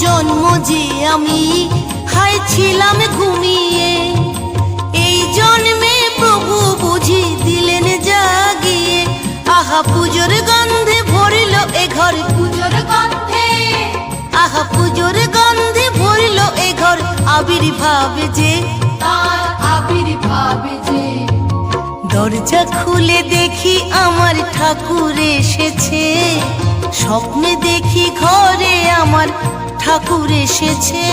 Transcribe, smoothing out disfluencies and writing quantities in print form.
জন্ম যে আমি হায় ছিলাম ঘুমিয়ে, এই জন্মে প্রভু বুঝি দিলেন জাগিয়ে। আহা পুজোর গন্ধে ভরিল এ ঘর, পুজোর গন্ধে, আহা পুজোর গন্ধে ভরিল এ ঘর, আবির্ভাব যে তার, আবির্ভাব যে। দরজা খুলে দেখি আমার ঠাকুর এসেছে, স্বপ্নে দেখি ঘরে আমার ঠাকুর এসেছে।